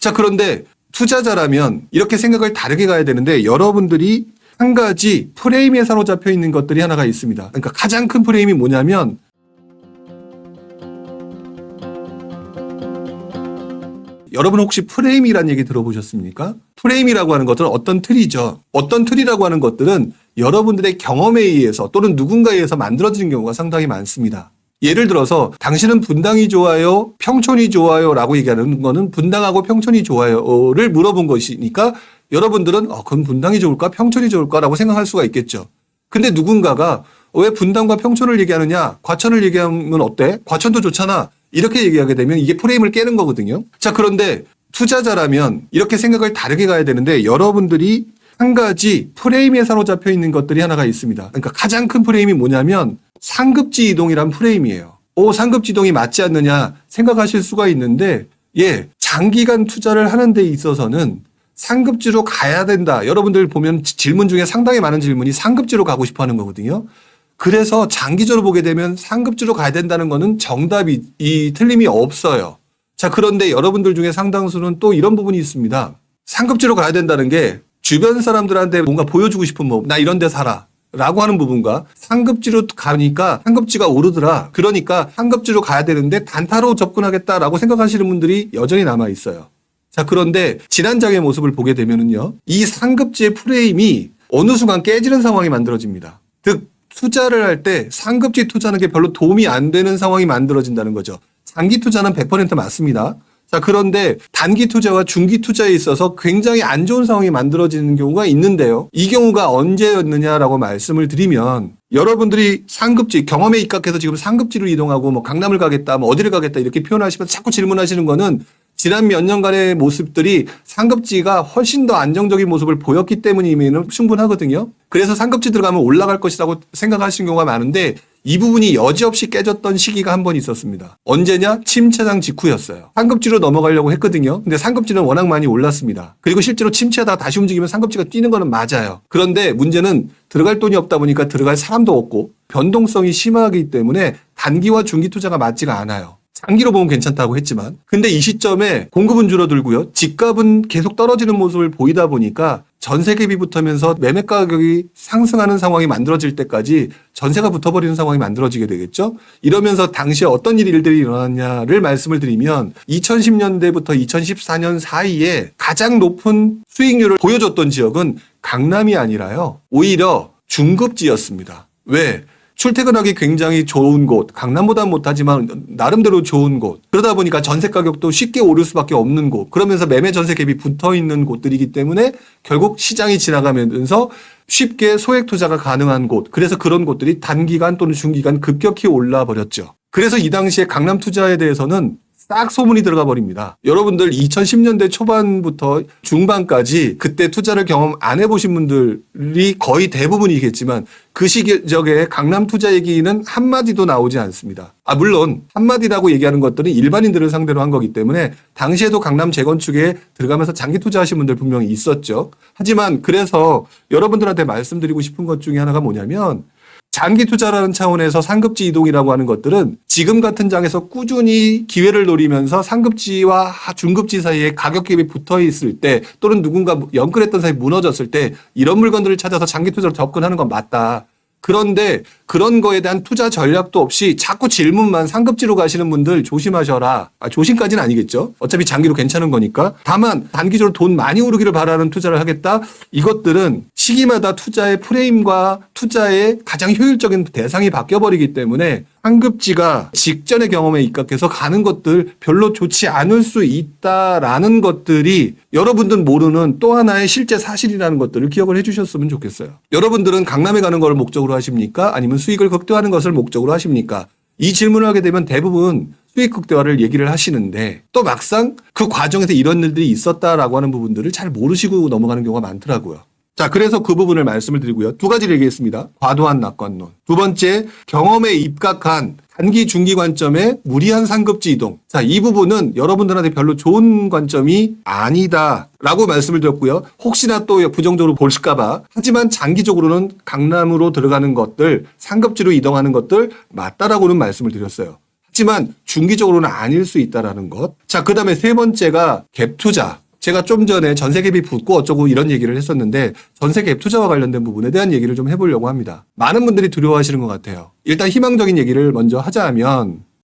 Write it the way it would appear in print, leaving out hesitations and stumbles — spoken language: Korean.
자, 그런데 투자자라면 이렇게 생각을 다르게 가야 되는데 여러분들이 한 가지 프레임에 사로잡혀 있는 것들이 하나가 있습니다. 그러니까 가장 큰 프레임이 뭐냐면 여러분 혹시 프레임이라는 얘기 들어보셨습니까? 프레임이라고 하는 것은 어떤 틀이죠. 어떤 틀이라고 하는 것들은 여러분들의 경험에 의해서 또는 누군가에 의해서 만들어지는 경우가 상당히 많습니다. 예를 들어서 당신은 분당이 좋아요, 평촌이 좋아요 라고 얘기하는 거는 분당하고 평촌이 좋아요를 물어본 것이니까 여러분들은 그럼 분당이 좋을까 평촌이 좋을까 라고 생각할 수가 있겠죠. 근데 누군가가 왜 분당과 평촌을 얘기하느냐, 과천을 얘기하면 어때? 과천도 좋잖아. 이렇게 얘기하게 되면 이게 프레임을 깨는 거거든요. 자, 그런데 투자자라면 이렇게 생각을 다르게 가야 되는데 여러분들이 한 가지 프레임에 사로잡혀 있는 것들이 하나가 있습니다. 그러니까 가장 큰 프레임이 뭐냐면 상급지 이동이란 프레임이에요. 상급지 이동이 맞지 않느냐 생각하실 수가 있는데 장기간 투자를 하는 데 있어서는 상급지로 가야 된다. 여러분들 보면 질문 중에 상당히 많은 질문이 상급지로 가고 싶어 하는 거거든요. 그래서 장기적으로 보게 되면 상급지로 가야 된다는 거는 정답이 틀림이 없어요. 자, 그런데 여러분들 중에 상당수는 또 이런 부분이 있습니다. 상급지로 가야 된다는 게 주변 사람들한테 뭔가 보여주고 싶은 나 이런 데 살아 라고 하는 부분과 상급지로 가니까 상급지가 오르더라. 그러니까 상급지로 가야 되는데 단타로 접근하겠다라고 생각하시는 분들이 여전히 남아 있어요. 자, 그런데 지난장의 모습을 보게 되면은요, 이 상급지의 프레임이 어느 순간 깨지는 상황이 만들어집니다. 즉, 투자를 할 때 상급지 투자하는 게 별로 도움이 안 되는 상황이 만들어진다는 거죠. 장기 투자는 100% 맞습니다. 자, 그런데 단기 투자와 중기 투자에 있어서 굉장히 안 좋은 상황이 만들어지는 경우가 있는데요. 이 경우가 언제였느냐라고 말씀을 드리면 여러분들이 상급지, 경험에 입각해서 지금 상급지로 이동하고 강남을 가겠다, 어디를 가겠다 이렇게 표현하시면 자꾸 질문하시는 거는 지난 몇 년간의 모습들이 상급지가 훨씬 더 안정적인 모습을 보였기 때문이면 충분하거든요. 그래서 상급지 들어가면 올라갈 것이라고 생각하시는 경우가 많은데 이 부분이 여지없이 깨졌던 시기가 한 번 있었습니다. 언제냐? 침체장 직후였어요. 상급지로 넘어가려고 했거든요. 근데 상급지는 워낙 많이 올랐습니다. 그리고 실제로 침체하다가 다시 움직이면 상급지가 뛰는 거는 맞아요. 그런데 문제는 들어갈 돈이 없다 보니까 들어갈 사람도 없고 변동성이 심하기 때문에 단기와 중기 투자가 맞지가 않아요. 장기로 보면 괜찮다고 했지만 근데 이 시점에 공급은 줄어들고요. 집값은 계속 떨어지는 모습을 보이다 보니까 전세갭이 붙으면서 매매 가격이 상승하는 상황이 만들어질 때까지 전세가 붙어버리는 상황이 만들어지게 되겠죠. 이러면서 당시에 어떤 일들이 일어났냐를 말씀을 드리면 2010년대부터 2014년 사이에 가장 높은 수익률을 보여줬던 지역은 강남이 아니라요. 오히려 중급지였습니다. 왜? 출퇴근하기 굉장히 좋은 곳, 강남보다는 못하지만 나름대로 좋은 곳. 그러다 보니까 전세 가격도 쉽게 오를 수밖에 없는 곳. 그러면서 매매 전세 갭이 붙어있는 곳들이기 때문에 결국 시장이 지나가면서 쉽게 소액 투자가 가능한 곳. 그래서 그런 곳들이 단기간 또는 중기간 급격히 올라 버렸죠. 그래서 이 당시에 강남 투자에 대해서는 딱 소문이 들어가 버립니다. 여러분들 2010년대 초반부터 중반까지 그때 투자를 경험 안 해보신 분들이 거의 대부분이겠지만 그 시기적에 강남 투자 얘기는 한마디도 나오지 않습니다. 물론 한마디라고 얘기하는 것들은 일반인들을 상대로 한 거기 때문에 당시에도 강남 재건축에 들어가면서 장기 투자하신 분들 분명히 있었죠. 하지만 그래서 여러분들한테 말씀드리고 싶은 것 중에 하나가 뭐냐면 장기 투자라는 차원에서 상급지 이동이라고 하는 것들은 지금 같은 장에서 꾸준히 기회를 노리면서 상급지와 중급지 사이에 가격 갭이 붙어 있을 때 또는 누군가 연끌했던 사이에 무너졌을 때 이런 물건들을 찾아서 장기 투자로 접근하는 건 맞다. 그런데 그런 거에 대한 투자 전략도 없이 자꾸 질문만 상급지로 가시는 분들 조심하셔라. 조심까지는 아니겠죠. 어차피 장기로 괜찮은 거니까. 다만 단기적으로 돈 많이 오르기를 바라는 투자를 하겠다. 이것들은 시기마다 투자의 프레임과 투자의 가장 효율적인 대상이 바뀌어버리기 때문에 상급지가 직전의 경험에 입각해서 가는 것들 별로 좋지 않을 수 있다라는 것들이 여러분들 모르는 또 하나의 실제 사실이라는 것들을 기억을 해주셨으면 좋겠어요. 여러분들은 강남에 가는 걸 목적으로 하십니까? 아니면 수익을 극대화하는 것을 목적으로 하십니까? 이 질문을 하게 되면 대부분 수익 극대화를 얘기를 하시는데 또 막상 그 과정에서 이런 일들이 있었다라고 하는 부분들을 잘 모르시고 넘어가는 경우가 많더라고요. 자, 그래서 그 부분을 말씀을 드리고요. 두 가지를 얘기했습니다. 과도한 낙관론. 두 번째, 경험에 입각한 단기, 중기 관점의 무리한 상급지 이동. 자, 이 부분은 여러분들한테 별로 좋은 관점이 아니다라고 말씀을 드렸고요. 혹시나 또 부정적으로 보실까봐. 하지만 장기적으로는 강남으로 들어가는 것들, 상급지로 이동하는 것들 맞다라고는 말씀을 드렸어요. 하지만 중기적으로는 아닐 수 있다라는 것. 자, 그 다음에 세 번째가 갭 투자. 제가 좀 전에 전세 갭이 붙고 어쩌고 이런 얘기를 했었는데 전세 갭 투자와 관련된 부분에 대한 얘기를 좀 해보려고 합니다. 많은 분들이 두려워하시는 것 같아요. 일단 희망적인 얘기를 먼저 하자면